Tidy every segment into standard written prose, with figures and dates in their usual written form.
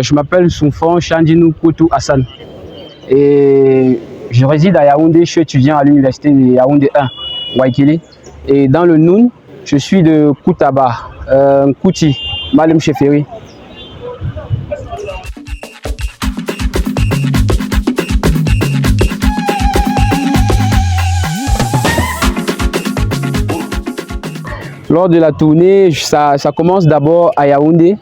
Je m'appelle Soufan Chandinou Koutou Hassan et je réside à Yaoundé, je suis étudiant à l'université de Yaoundé 1, Waikili. Et dans le Noun, je suis de Koutaba, Kouti, Malem Cheferi. Lors de la tournée, ça commence d'abord à Yaoundé,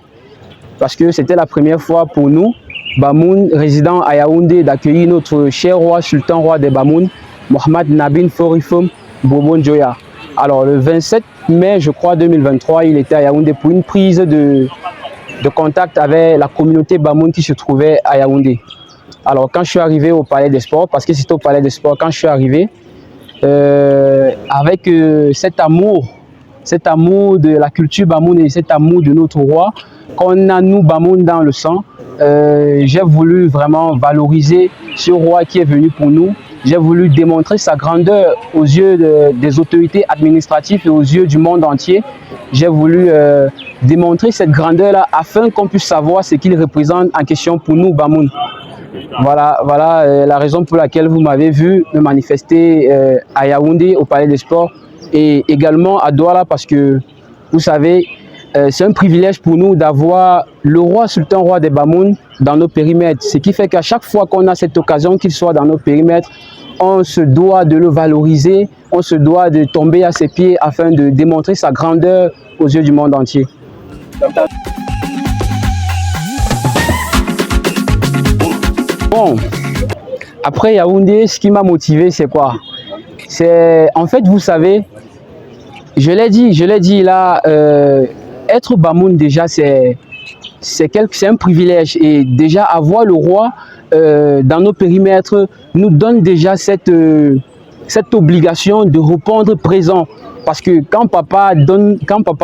parce que c'était la première fois pour nous, Bamoun, résident à Yaoundé, d'accueillir notre cher roi, sultan roi des Bamoun, Mohamed Nabil Forifom Bourbon Joya. Alors le 27 mai, je crois, 2023, il était à Yaoundé pour une prise de contact avec la communauté Bamoun qui se trouvait à Yaoundé. Alors quand je suis arrivé au Palais des Sports, parce que c'était au Palais des Sports, quand je suis arrivé, avec cet amour de la culture Bamoun et cet amour de notre roi, qu'on a nous Bamoun dans le sang, j'ai voulu vraiment valoriser ce roi qui est venu pour nous. J'ai voulu démontrer sa grandeur aux yeux des autorités administratives et aux yeux du monde entier. J'ai voulu démontrer cette grandeur-là afin qu'on puisse savoir ce qu'il représente en question pour nous Bamoun. Voilà la raison pour laquelle vous m'avez vu me manifester à Yaoundé au Palais des Sports et également à Douala, parce que vous savez, c'est un privilège pour nous d'avoir le roi sultan roi des Bamoun dans nos périmètres. Ce qui fait qu'à chaque fois qu'on a cette occasion qu'il soit dans nos périmètres, on se doit de le valoriser, on se doit de tomber à ses pieds afin de démontrer sa grandeur aux yeux du monde entier. Bon, après Yaoundé, ce qui m'a motivé, c'est quoi? C'est, en fait, vous savez, je l'ai dit là, être Bamoun déjà, c'est un privilège. Et déjà, avoir le roi dans nos périmètres nous donne déjà cette obligation de répondre présent. Parce que quand papa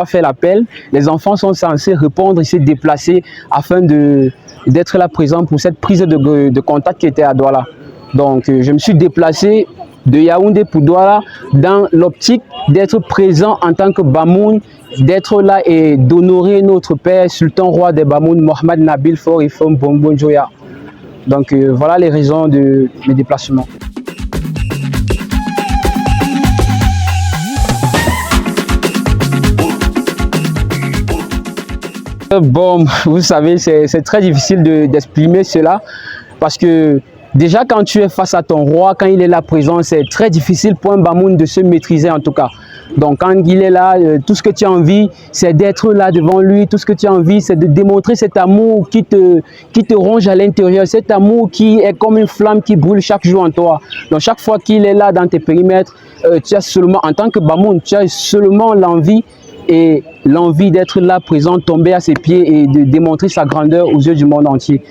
fait l'appel, les enfants sont censés répondre et se déplacer afin d'être là présent pour cette prise de contact qui était à Douala. Donc, je me suis déplacé de Yaoundé pour Douala dans l'optique d'être présent en tant que Bamoun, d'être là et d'honorer notre père, sultan roi des Bamoun, Mohamed Nabil Forifom Bourbon Joya. Donc, voilà les raisons de mes déplacements. Bon, vous savez, c'est très difficile d'exprimer cela parce que déjà quand tu es face à ton roi, quand il est là présent, c'est très difficile pour un Bamoun de se maîtriser en tout cas. Donc quand il est là, tout ce que tu as envie, c'est d'être là devant lui. Tout ce que tu as envie, c'est de démontrer cet amour qui te ronge à l'intérieur. Cet amour qui est comme une flamme qui brûle chaque jour en toi. Donc chaque fois qu'il est là dans tes périmètres, tu as seulement, en tant que Bamoun, tu as seulement l'envie d'être là présent, tomber à ses pieds et de démontrer sa grandeur aux yeux du monde entier.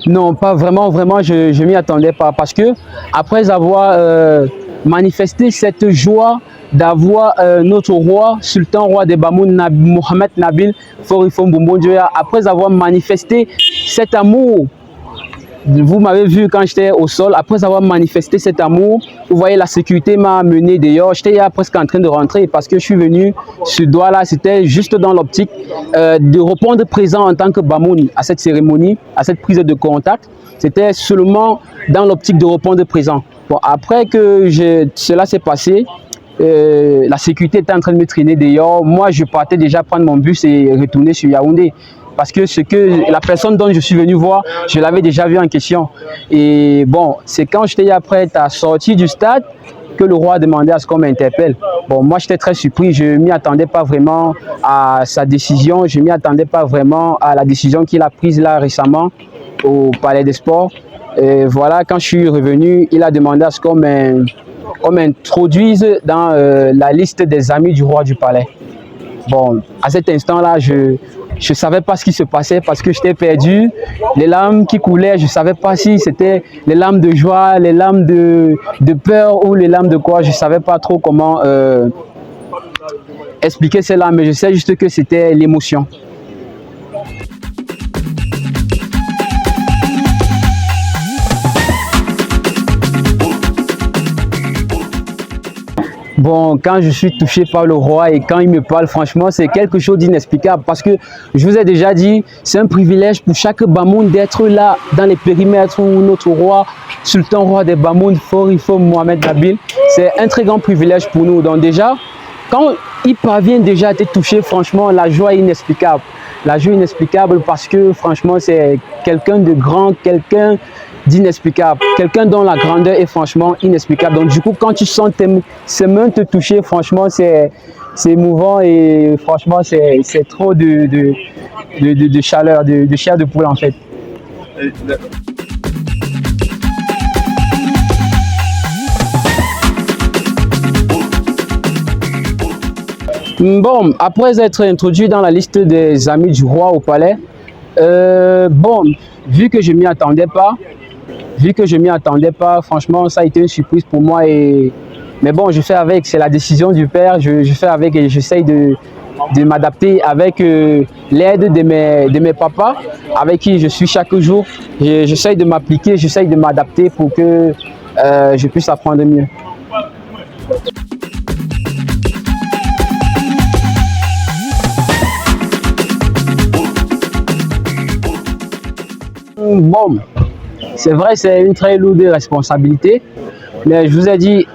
Non, pas vraiment, je m'y attendais pas parce que après avoir manifesté cette joie d'avoir notre roi, sultan roi des Bamoun, Mohamed Nabil Forifom Bourbon Joya, après avoir manifesté cet amour. Vous m'avez vu quand j'étais au sol, après avoir manifesté cet amour, vous voyez la sécurité m'a mené dehors, j'étais presque en train de rentrer parce que je suis venu ce doigt-là, c'était juste dans l'optique de répondre présent en tant que Bamoun à cette cérémonie, à cette prise de contact, c'était seulement dans l'optique de répondre présent. Bon, après que cela s'est passé, la sécurité était en train de me traîner dehors, moi je partais déjà prendre mon bus et retourner sur Yaoundé. Parce que la personne dont je suis venu voir, je l'avais déjà vu en question. Et bon, c'est quand j'étais prête à sortir du stade que le roi a demandé à ce qu'on m'interpelle. Bon, moi j'étais très surpris, je ne m'y attendais pas vraiment à sa décision, je ne m'y attendais pas vraiment à la décision qu'il a prise là récemment au Palais des Sports. Et voilà, quand je suis revenu, il a demandé à ce qu'on m'introduise dans la liste des amis du roi du palais. Bon, à cet instant-là, je ne savais pas ce qui se passait parce que j'étais perdu. Les larmes qui coulaient, je ne savais pas si c'était les larmes de joie, les larmes de peur ou les larmes de quoi. Je ne savais pas trop comment expliquer ces larmes, mais je sais juste que c'était l'émotion. Bon, quand je suis touché par le roi et quand il me parle, franchement, c'est quelque chose d'inexplicable parce que je vous ai déjà dit, c'est un privilège pour chaque Bamoun d'être là dans les périmètres où notre roi, sultan roi des Bamoun, Fort Mohamed Nabil, c'est un très grand privilège pour nous. Donc déjà, quand il parvient déjà à te toucher, franchement, la joie est inexplicable. La joie est inexplicable parce que franchement, c'est quelqu'un de grand, quelqu'un d'inexplicable, quelqu'un dont la grandeur est franchement inexplicable. Donc du coup, quand tu sens ses mains te toucher, franchement, c'est émouvant et franchement, c'est trop de chaleur, de chair de poule en fait. Bon, après être introduit dans la liste des amis du roi au palais, bon, vu que je m'y attendais pas, franchement, ça a été une surprise pour moi. Mais bon, je fais avec, c'est la décision du père, je fais avec et j'essaye de m'adapter avec l'aide de mes papas, avec qui je suis chaque jour. J'essaye de m'appliquer, j'essaye de m'adapter pour que je puisse apprendre mieux. Bon, c'est vrai, c'est une très lourde responsabilité, mais je vous ai dit,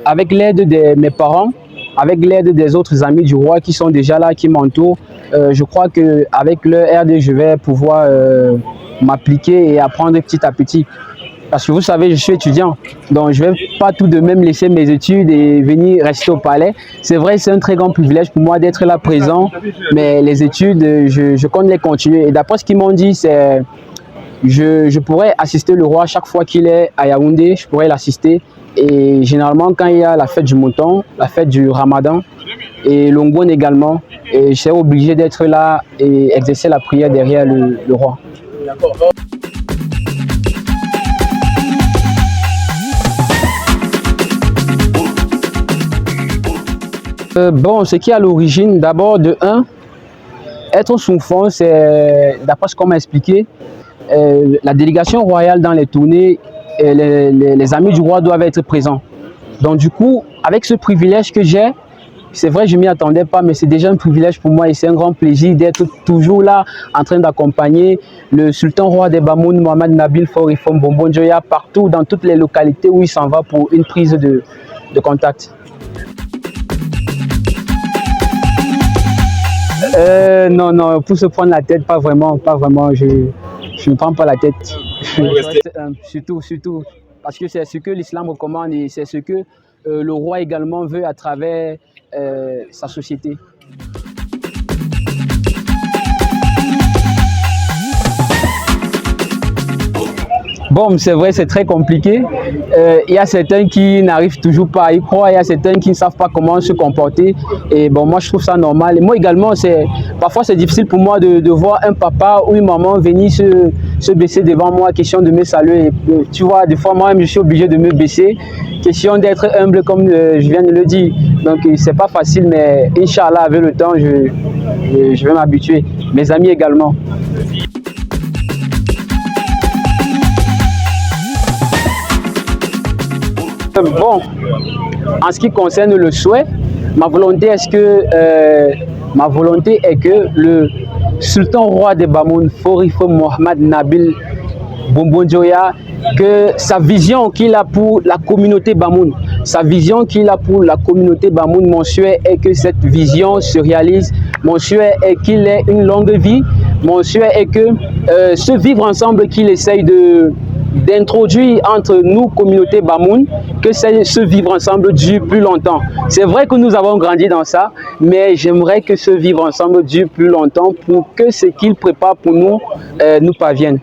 avec l'aide de mes parents, avec l'aide des autres amis du roi qui sont déjà là, qui m'entourent, je crois qu'avec leur aide, je vais pouvoir m'appliquer et apprendre petit à petit. Parce que vous savez, je suis étudiant, donc je ne vais pas tout de même laisser mes études et venir rester au palais. C'est vrai, c'est un très grand privilège pour moi d'être là présent, mais les études, je compte les continuer. Et d'après ce qu'ils m'ont dit, c'est... Je pourrais assister le roi chaque fois qu'il est à Yaoundé, je pourrais l'assister. Et généralement, quand il y a la fête du mouton, la fête du ramadan et l'ongoun également, et je serai obligé d'être là et exercer la prière derrière le roi. Bon, ce qui est à l'origine, d'abord de 1, être sous fond, c'est, d'après ce qu'on m'a expliqué, la délégation royale dans les tournées, les amis du roi doivent être présents. Donc du coup, avec ce privilège que j'ai, c'est vrai, je ne m'y attendais pas, mais c'est déjà un privilège pour moi et c'est un grand plaisir d'être toujours là en train d'accompagner le sultan roi des Bamoun, Mohamed Nabil Fort Bombon Dioya, partout dans toutes les localités où il s'en va pour une prise de contact. Non, non, pour se prendre la tête, pas vraiment, je ne prends pas la tête. Surtout, parce que c'est ce que l'islam recommande et c'est ce que le roi également veut à travers sa société. Bon, c'est vrai, c'est très compliqué. Il y a certains qui n'arrivent toujours pas à y croire, il y a certains qui ne savent pas comment se comporter. Et bon, moi, je trouve ça normal. Et moi également, parfois, c'est difficile pour moi de voir un papa ou une maman venir se baisser devant moi, question de me saluer. Et, tu vois, des fois, moi-même, je suis obligé de me baisser, question d'être humble, comme je viens de le dire. Donc, c'est pas facile, mais Inch'Allah, avec le temps, je vais m'habituer. Mes amis également. Bon, en ce qui concerne le souhait, ma volonté est que le sultan roi des Bamoun, Fort Mohamed Nabil Bombon Dioya, que sa vision qu'il a pour la communauté Bamoun, mon souhait est que cette vision se réalise, mon souhait est qu'il ait une longue vie, mon souhait est que ce vivre ensemble qu'il essaye d'introduire entre nous, communauté Bamoun, que ce vivre ensemble dure plus longtemps. C'est vrai que nous avons grandi dans ça, mais j'aimerais que ce vivre ensemble dure plus longtemps pour que ce qu'il prépare pour nous nous parvienne.